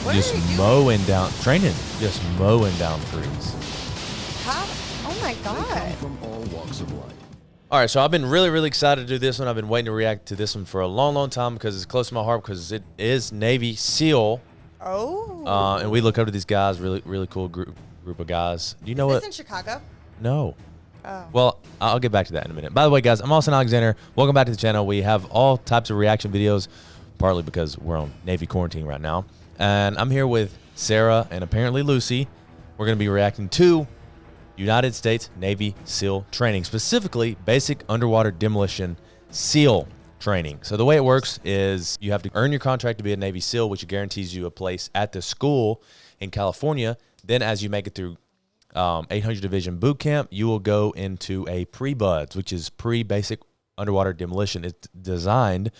Just mowing down, training, just mowing down trees. How? Oh my God. From all walks of life. All right, so I've been really excited to do this one. I've been waiting to react to this one for a long time because it's close to my heart because it is Navy SEAL. Oh. And we look up to these guys, really cool group of guys. Do you know Is what? this in Chicago? No. Oh. Well, I'll get back to that in a minute. By the way, guys, I'm Austen Alexander. Welcome back to the channel. We have all types of reaction videos, partly because we're on Navy quarantine right now. And I'm here with Sarah and apparently Lucy. We're going to be reacting to United States Navy SEAL training, specifically basic underwater demolition SEAL training. So the way it works is you have to earn your contract to be a Navy SEAL, which guarantees you a place at the school in California. Then as you make it through 800 Division Bootcamp, you will go into a pre-BUDS, which is pre-basic underwater demolition. It's designed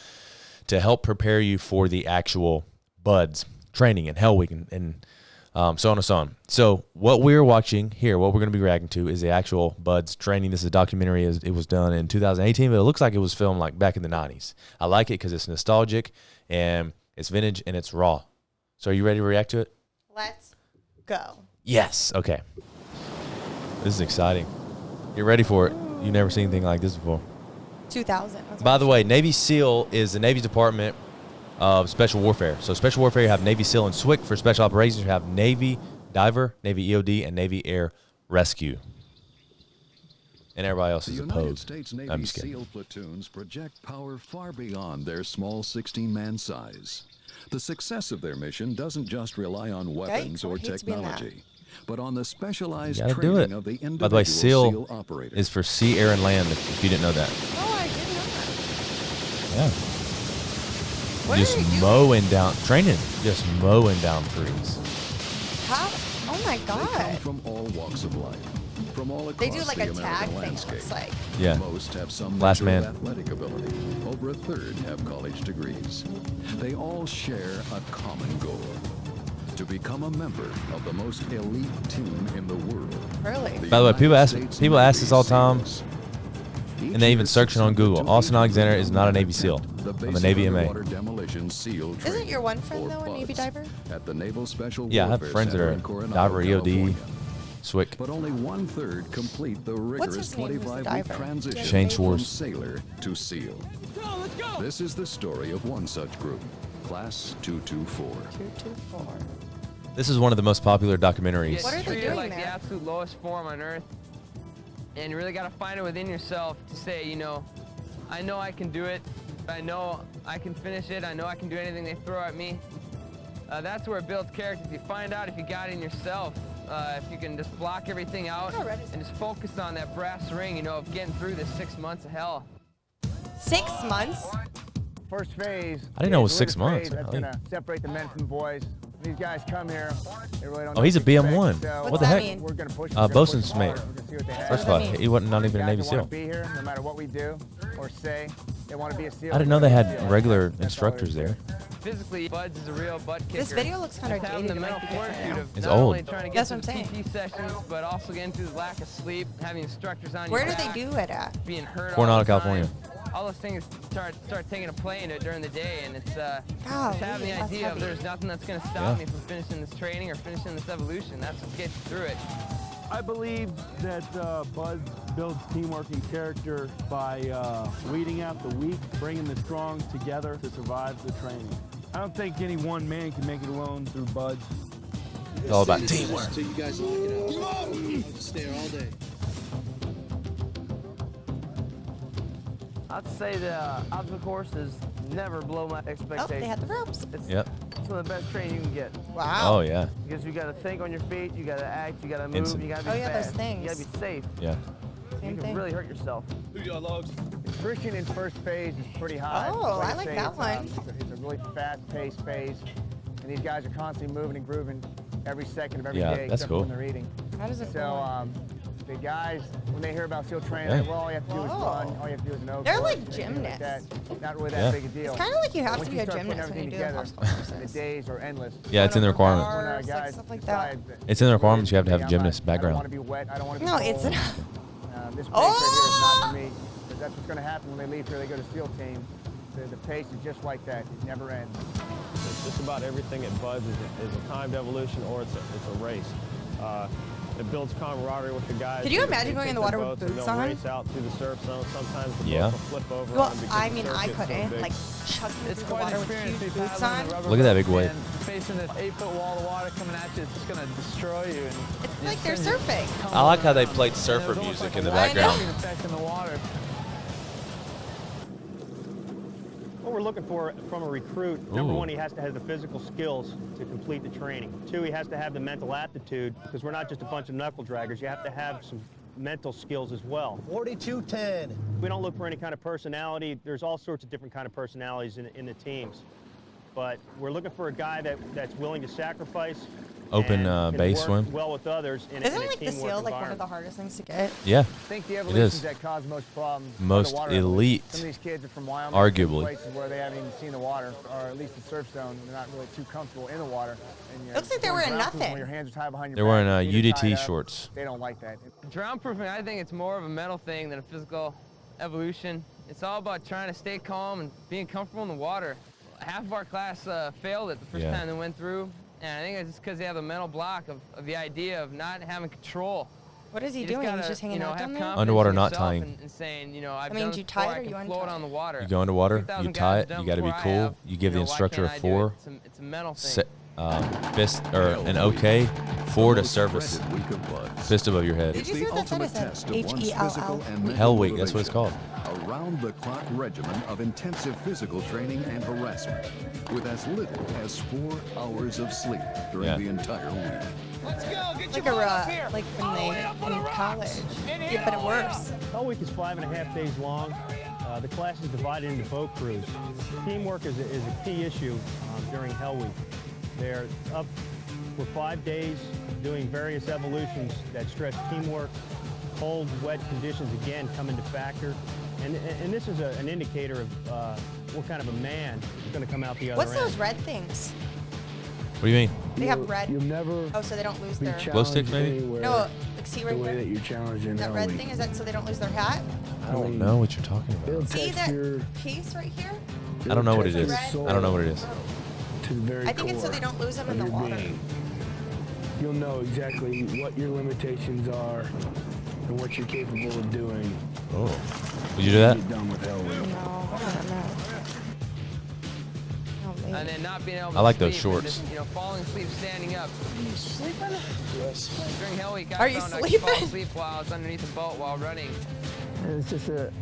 to help prepare you for the actual BUDS training in Hell Week and so on and so on. So what we're watching here, what we're going to be reacting to is the actual BUDS training. This is a documentary. It was done in 2018, but it looks like it was filmed like back in the 90s. I like it because it's nostalgic and it's vintage and it's raw. So are you ready to react to it? Let's go. Yes. Okay. This is exciting. Get ready for it. You've never seen anything like this before. 2000. By the way, Navy SEAL is the Navy's Department of Special Warfare. So Special Warfare, you have Navy SEAL and SWCC for Special Operations. You have Navy Diver, Navy EOD, and Navy Air Rescue. And everybody else is The a United pogue. States I'm Navy just kidding. SEAL platoons project power far beyond their small 16-man size. The success of their mission doesn't just rely on weapons or technology, but on the specialized You gotta do training it. of the individual By the way, SEAL SEAL operator. is for sea, air, and land, if you didn't know that. Oh, I didn't know that. Yeah. What Just are you doing? mowing down, training, just mowing down trees. How? Oh my They come God. from all walks of life, from all across They do like the a American tag thing, landscape. looks like. Yeah. Most have some Last measure man. of athletic ability. Over a third have college degrees. They all share a common goal: to become a member of the most elite team in the world. Really? By the way, people ask United States this all the time, Navy SEALs. and they even search it on Google. Austen Alexander is not a Navy SEAL. The I'm a Navy MA. underwater demolition SEAL Isn't training, your one friend, or though, a Navy BUDS, diver? At the Naval Special Yeah, I have Warfare friends that Center are in Coronado, diver, EOD, California. SWCC. But only 1/3 complete the rigorous his name? Who's the 25-week diver? transition Shane from Schwartz. sailor to SEAL. Let's go. This is the story of one such group, Class 224. 224. This is one of the most popular documentaries. What are they treated doing like there? the absolute lowest form on earth, and you really got to find it within yourself to say, you know, I know I can do it. I know I can finish it. I know I can do anything they throw at me. That's where it builds character. If you find out if you got it in yourself, if you can just block everything out How red is and just focus on that brass ring, you know, of getting through this 6 months of hell. 6 months? First phase. I didn't know it was is 6 the months. phase That's gonna separate the men from the boys. These guys come here. They really don't Oh, know he's a what to expect, BM1. so What What's the that heck? mean? We're gonna push. Bosun's them mate. hard. We're gonna see what they have. First of What all, does that mean? he wasn't not even a Guys Navy that wanna SEAL. be here, no matter what we do or say, they want to be a SEAL. I didn't know they had They're regular SEAL. instructors there. Physically, BUDS is a real butt kicker. This video looks kind of Just having dated. the It mental might be different fortitude now. of It's not old. only trying to get That's through what I'm the PT sessions, but also getting through the lack of sleep, having instructors on Where your do they back, do it at? being hurt Coronado, all the time. California. All those things start taking a play into it during the day, and it's just Golly, having the that's idea of heavy. there's nothing that's going to stop Yeah. me from finishing this training or finishing this evolution. That's what gets you through it. I believe that BUDS builds teamwork and character by weeding out the weak, bringing the strong together to survive the training. I don't think any one man can make it alone through BUDS. It's all about teamwork. So you guys knock it out. I'll just stay here all day. I'd say the obstacle course is never below my Oh, expectations. they had the ropes. It's, Yep. it's one of the best training you can get. Wow. Oh, yeah. Because you got to think on your feet, you got to act, you got to move, Instant. you got to be Oh, yeah, those fast. things. You got to be safe. Yeah. You Same can thing. really hurt yourself. Who y'all logs? Friction in first phase is pretty high. Oh, So I like say that it's, one. It's a really fast-paced phase, and these guys are constantly moving and grooving every second of every Yeah, day, that's except cool. for when they're eating. How does it So go? the guys, when they hear about SEAL training, Yeah. like, well, all you have to do is Oh. run, all you have to do is know. They're course, like and things like gymnasts. that. Not really Yeah. that big a deal. It's kind of like you have Once to be a start putting gymnast when you everything do the together, obstacle the courses. days are endless. Yeah, it's in the requirements. When, Bars, like guys stuff like that. decide that It's in the requirements. You have to have I'm a gymnast not- background. I don't want to be wet. I don't want to be No, cold. it's not. This place right here is not for me. Because that's what's going to happen when they leave here. They go to SEAL team. The pace is just like that. It never ends. Just about everything at Buds is a timed evolution or it's a race. It builds camaraderie with the guys. Could you imagine going in the water with boots on? Race out through the surf zone. Sometimes the Yeah. boat will flip over. Well, because I the mean, surf I gets so couldn't. big. Like, chucking It's through the quite an water with experience. huge If you boots paddle in on. a rubber Look at that boat big wave. and facing this 8-foot wall of water coming at you, it's just gonna destroy you. And It's like they're surfing. I like how they played surfer music in the background. Effect in the water. What we're looking for from a recruit, number Ooh. one, he has to have the physical skills to complete the training. Two, he has to have the mental aptitude, because we're not just a bunch of knuckle draggers. You have to have some mental skills as well. 42-10. We don't look for any kind of personality. There's all sorts of different kind of personalities in the teams. But we're looking for a guy that's willing to sacrifice. Open and can base work swim. well with others in Isn't a like the teamwork seal like one of environment. the hardest things to get? Yeah, I think the is. evolutions that cause most problems. are the Most water elite, evolutions. Some of these kids are from Wyoming. arguably. Places where they haven't even seen the water, or at least the surf zone. They're not really too comfortable in the water. And, you know, Looks like they're going wearing drown-proof nothing. When your hands are tied behind your They're back, wearing your feet are UDT tied up. shorts. They don't like that. Drown proofing, I think it's more of a mental thing than a physical evolution. It's all about trying to stay calm and being comfortable in the water. Half of our class failed it the first Yeah. time they went through, and I think it's just because they have a mental block of the idea of not having control. What is he You just doing? gotta, He's just hanging you know, out have down there? confidence Underwater in knot yourself tying. And saying, you know, I've I mean, done do this you before, tie it I or you can float untie on the it? water. You go into water, 3,000 you guys tie have it, done you got to be before I cool. have. You give the know, why instructor a can't I do it? 4, It's a mental thing. fist or an OK, 4 to surface, Dreaded week of Buds. fist above your head. Did you It's see the what that said? It ultimate said test of one's H-E-L-L. physical and mental Hell Week, that's what it's called. motivation. A round-the-clock regimen of intensive physical training and harassment, with as little as 4 hours of sleep during Yeah. the entire week. Let's go. Get Like your butt up a here. like when they in college. Yeah, but it works. Hell Week is 5.5 days long. The class is divided into boat crews. Teamwork is a key issue during Hell Week. They're up for 5 days doing various evolutions that stress teamwork. Cold, wet conditions again come into factor. And this is an indicator of what kind of a man is going to come out the other What's end. those red things? What do you mean? They have red. You'll never Oh, so they don't lose be their. Glow sticks, challenged maybe? anywhere No, like see the right way that here. you're challenged in That Hell red Week. thing is that so they don't lose their hat? I don't know what you're talking It'll about. See test that your, piece right here? I don't know what it it'll is. test your I don't know what it soul is. To the very I think it's so core they don't lose them in of the your water. being. You'll know exactly what your limitations are and what you're capable of doing. Oh, would you do that? You're done with Hell Week. No, I don't know. Oh, And then not being able to I like those sleep and shorts. just, you know, falling asleep standing up. Are you sleeping? Yes. During Hell Week, Are I you found I could fall sleeping? asleep while I was underneath the boat while running. It's just a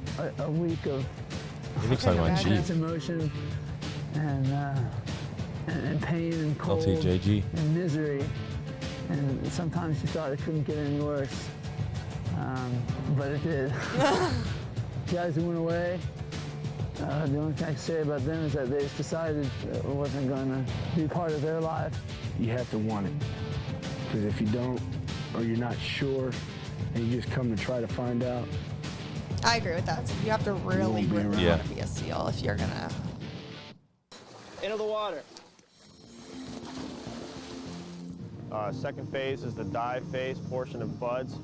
week of He looks like my G. intense emotion and pain and cold LTJG. and misery. And sometimes you thought it couldn't get any worse, but it did. Guys who went away, the only thing I can say about them is that they just decided it wasn't going to be part of their life. You have to want it. Because if you don't, or you're not sure, and you just come to try to find out, I agree with that. So you have to really, won't be really around. Yeah. want to be a SEAL if you're gonna. Into the water. Second phase is the dive phase portion of Buds.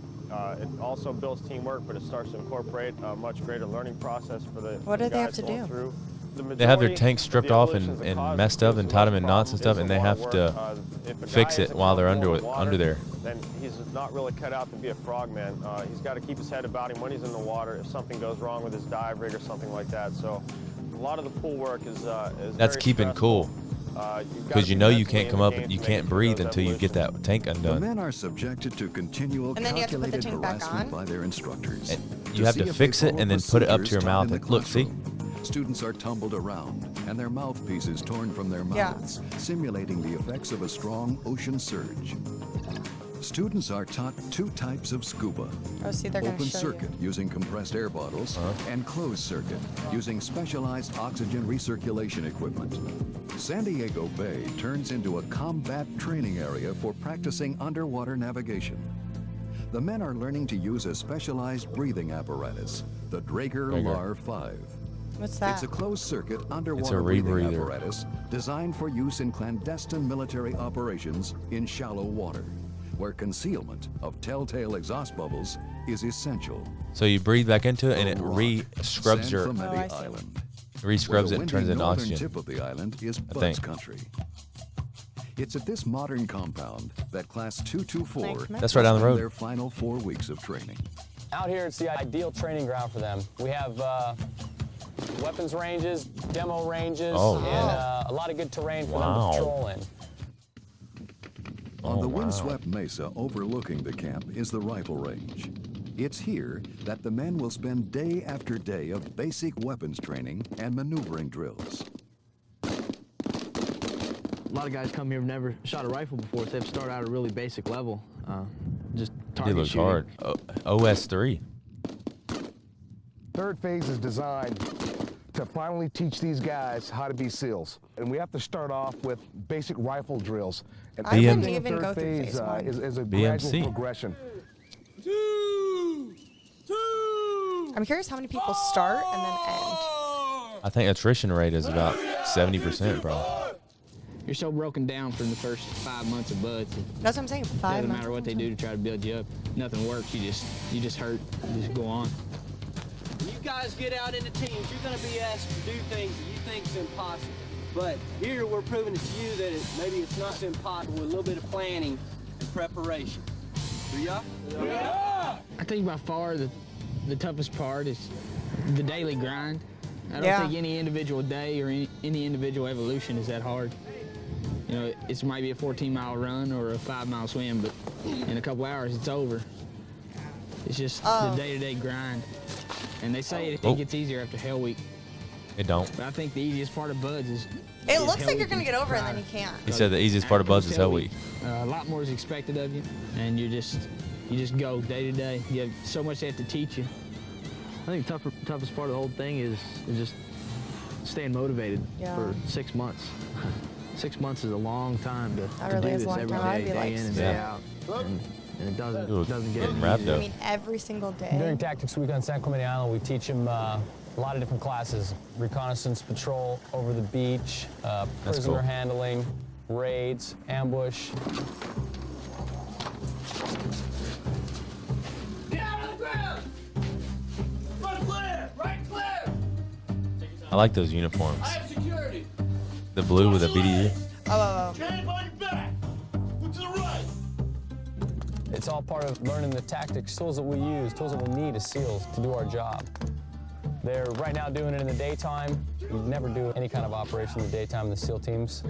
It also builds teamwork, but it starts to incorporate a much greater learning process for the What do they have guys to going do? through. The They have their majority tanks of stripped the off evolutions and that cause messed up the and tied them in most knots and stuff, problem and they is a have lot to of work. If a fix guy it isn't while they're comfortable under in it- the under there. Then he's not really cut out to be a frogman. He's got to keep his head about him when he's in the water if something goes wrong with his dive rig or something like that. So a lot of the pool work is That's very keeping stressful. cool. Because you know you can't come up, and you can't breathe until you get that tank The undone. men are subjected to continual And then you have to put the calculated tank back harassment on? by their instructors. And you have see to if fix they it follow and then put it up to your procedures mouth. taught in the Look, see? classroom. Students are tumbled around and their mouthpieces torn from their Yeah. mouths, simulating the effects of a strong ocean surge. Students are taught 2 types of scuba. Oh, see, they're gonna Open show circuit you. using compressed air bottles and closed circuit using specialized oxygen recirculation equipment. San Diego Bay turns into a combat training area for practicing underwater navigation. The men are learning to use a specialized breathing apparatus, the Draeger Draeger. LAR 5. What's that? It's a closed-circuit underwater breathing rebreather. apparatus designed for use in clandestine military operations in shallow water, where concealment of telltale exhaust bubbles is essential. So you breathe back into it and it Rock, re-scrubs San your. Clemente Oh, I see. Island. Re-scrubs it the and turns it windy into northern oxygen. tip of the island is I Bud's think. country. It's at this modern compound that Class 224 That's right down the road. their final 4 weeks of training. Out here, it's the ideal training ground for them. We have weapons ranges, demo ranges, and a lot of good terrain for them to patrol in. On the windswept mesa overlooking the camp is the rifle range. It's here that the men will spend day after day of basic weapons training and maneuvering drills. A lot of guys come here have never shot a rifle before, so they have to start out at a really basic level. Just It target looks shooting. hard. OS3. Third phase is designed to finally teach these guys how to be SEALs. And we have to start off with basic rifle drills. And I wouldn't everything in even go third through phase phase one. is a BMC. gradual progression. I'm curious how many people start and then end. I think attrition rate is about 70%, probably. You're so broken down from the first 5 months of buds. That's what I'm saying. It 5 doesn't months. matter what they do to try to build you up. Nothing works. You just hurt. You just go on. When you guys get out into teams, you're going to be asked to do things that you think is impossible. But here we're proving to you that maybe it's not impossible with a little bit of planning and preparation. Do ya? Yeah! I think by far the toughest part is the daily grind. I don't think any individual day or any individual evolution is that hard. You know, it might be a 14-mile run or a 5-mile swim, but in a couple hours it's over. It's just the day-to-day grind. And they say it gets easier after Hell Week. It don't. But I think the easiest part of buds is It looks Hell like you're Week gonna and get over it and pride. then you can't. He said the easiest part of buds is Hell Week. A lot more is expected of you, and you just go day to day. You have so much they have to teach you. I think the toughest part of the whole thing is just staying motivated for 6 months. 6 months is a long time to really do is a this long every time. I'd day, be day like, in and day out. And it doesn't get any wrapped easier. I mean, every single day. During Tactics Week on San Clemente Island, we teach them a lot of different classes. Reconnaissance patrol over the beach, prisoner cool. handling, raids, ambush. I like those uniforms. The blue with a BDU. It's all part of learning the tactics, tools that we use, tools that we need as SEALs to do our job. They're right now doing it in the daytime. We never do any kind of operation in the daytime in the SEAL teams,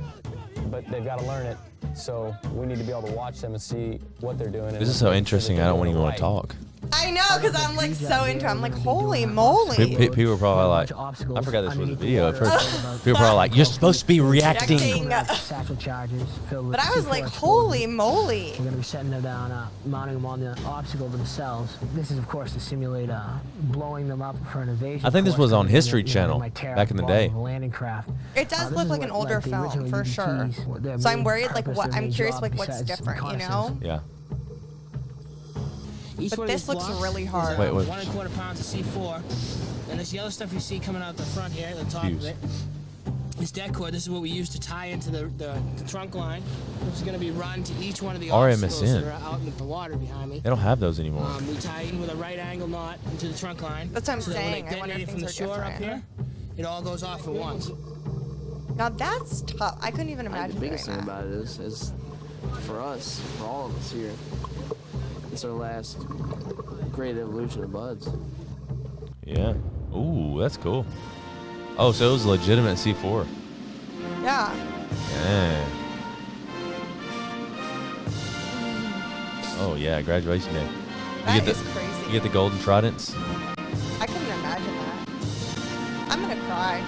but they've got to learn it. So we need to be able to watch them and see what they're doing. This is so interesting. I don't even want to talk. I know, because I'm like so into it. I'm like, holy moly. People are probably like, I forgot this was a video at first. People are probably like, you're supposed to be reacting. Satchel charges filled with But I was like, holy moly. We're going to be setting them down, mounting them on the obstacle themselves. This is, of course, to simulate blowing them up for an invasion. I think this was on course, History you know, Channel might tear back in the out the bottom day. of a landing craft. It does This look is like an what, older the film, original for sure. UDTs, their So I'm main worried, like, purpose, what their I'm main curious, job like, what's besides different, you know? reconnaissance. Yeah. But this looks really hard. Wait, wait. 1 1/4 pounds of C4. And this yellow stuff you see coming out the front here, the top Fuse. of it. This deck cord, this is what we use to tie into the trunk line, which is going to be run to each one of the obstacles RMSN. that are out in the water behind me. They don't have those anymore. We tie in with a right angle knot into the trunk line. That's what I'm so that saying. When I wonder they if detonate things from the are shore up different. here, it all goes off at once. Now that's tough. I couldn't even I think imagine the biggest doing thing that. about it is for us, for all of us here, it's our last great evolution of buds. Yeah. Ooh, that's cool. Oh, so it was legitimate C4. Yeah. Yeah. Oh yeah, graduation day. That is crazy. You get the golden tridents. I couldn't imagine that. I'm going to cry.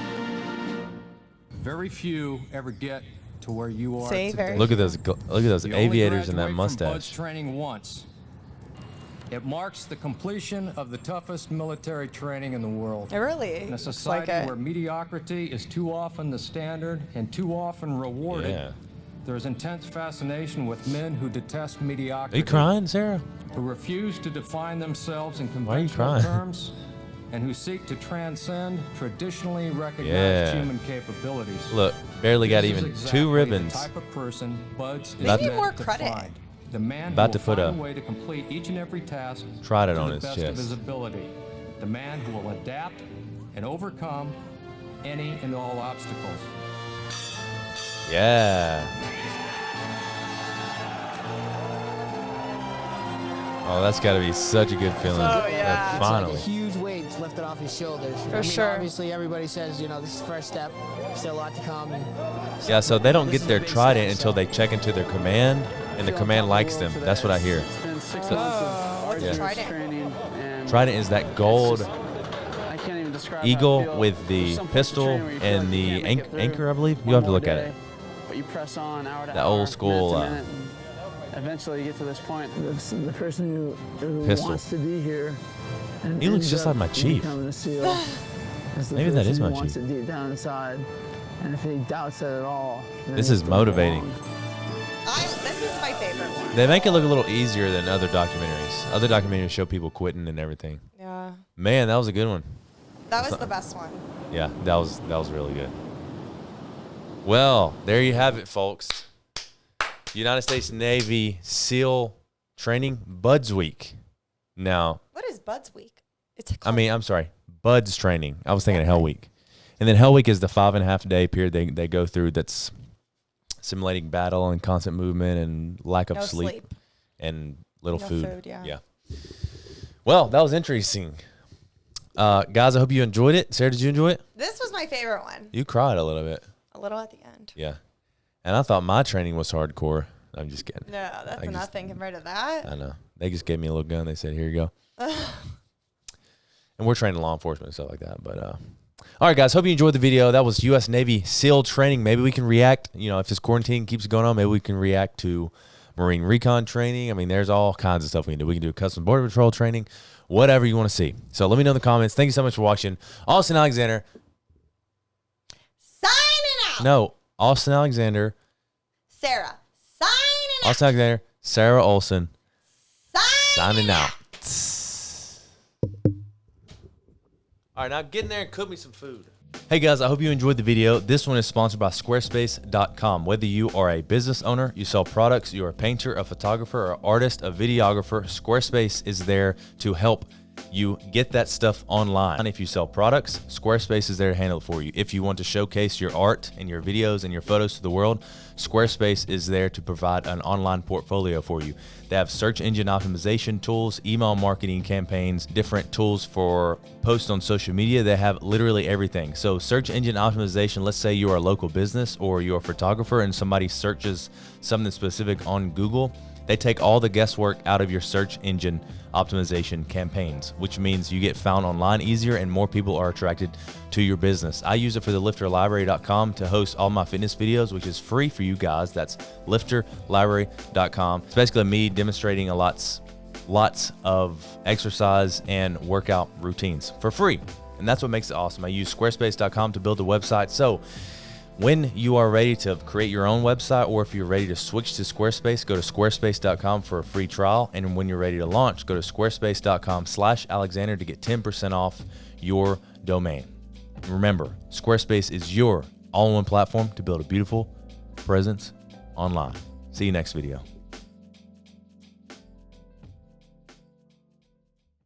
Very few ever get to where you are See, today. very Look at those You aviators and only that graduate from Bud's mustache. training once. It marks the completion of the toughest military training in the world. It really In a looks society like it. where mediocrity is too often the standard and too often rewarded, Yeah. there is intense fascination with men who detest Are mediocrity. you crying, Sarah? Who refuse to define themselves in Why are you conventional crying? terms and who seek to transcend traditionally recognized Yeah. human capabilities. Look, barely got This is even exactly 2 ribbons. The type of person Buds About is to- meant more to credit. find. The man About who to will put find a a way to complete each and every task trident to on the his best of chest. his ability. The man who will adapt and overcome any and all obstacles. Yeah. Oh, that's got to be such a good feeling. Oh, yeah. Finally. It's like a huge weight lifted off his shoulders. For sure. Obviously, everybody says, you know, this is the first step. Still a lot to come. Yeah, so they don't get their trident until they check into their command, and the command likes them. That's what I hear. It's been 6 So- months of what's a arduous trident? training. And Trident is that gold I can't even describe how I eagle feel. with There's the some parts of pistol training where you feel and like you the can't make it through anchor, I believe. one You'll have to more look at day, it. But you press on hour to That hour, old school, minute to minute, and eventually you get to this point. The person who Pistol. wants to be here and He looks ends just up like my chief. becoming a SEAL is the Maybe that person is who my wants chief. it deep down inside. And if he doubts it at all, then This he's is doing motivating. wrong. This is my favorite one. They make it look a little easier than other documentaries. Other documentaries show people quitting and everything. Yeah. Man, that was a good one. That was the best one. Yeah, that was really good. Well, there you have it, folks. United States Navy SEAL Training Buds Week. Now, What is Buds Week? It's I mean, I'm sorry, Buds Training. I was thinking of Hell Week. And then Hell Week is the 5.5 day period they go through that's simulating battle and constant movement and lack of No sleep, sleep. and little No food. food, yeah. Well, that was interesting. Guys, I hope you enjoyed it. Sarah, did you enjoy it? This was my favorite one. You cried a little bit. A little at the end. Yeah. And I thought my training was hardcore. I'm just kidding. No, that's nothing compared to that. I know. They just gave me a little gun. They said, here you go. And we're training law enforcement and stuff like that. But all right, guys, hope you enjoyed the video. That was U.S. Navy SEAL training. Maybe we can react. You know, if this quarantine keeps going on, maybe we can react to Marine recon training. I mean, there's all kinds of stuff we can do. We can do Customs Border Patrol training, whatever you want to see. So let me know in the comments. Thank you so much for watching. Austen Alexander. Signing out. No, Austen Alexander. Sarah. Signing out. Austen Alexander. Sarah Olsen. Signing out. All right, now get in there and cook me some food. Hey guys, I hope you enjoyed the video. This one is sponsored by Squarespace.com. Whether you are a business owner, you sell products, you're a painter, a photographer, or artist, a videographer, Squarespace is there to help you get that stuff online. And if you sell products, Squarespace is there to handle it for you. If you want to showcase your art and your videos and your photos to the world, Squarespace is there to provide an online portfolio for you. They have search engine optimization tools, email marketing campaigns, different tools for posts on social media. They have literally everything. So search engine optimization, let's say you're a local business or you're a photographer and somebody searches something specific on Google, they take all the guesswork out of your search engine optimization campaigns, which means you get found online easier and more people are attracted to your business. I use it for the lifterlibrary.com to host all my fitness videos, which is free for you guys. That's lifterlibrary.com. It's basically me demonstrating lots of exercise and workout routines for free. And that's what makes it awesome. I use squarespace.com to build a website. So when you are ready to create your own website, or if you're ready to switch to Squarespace, go to squarespace.com for a free trial. And when you're ready to launch, go to squarespace.com/Alexander to get 10% off your domain. And remember, Squarespace is your all-in-one platform to build a beautiful presence online. See you next video.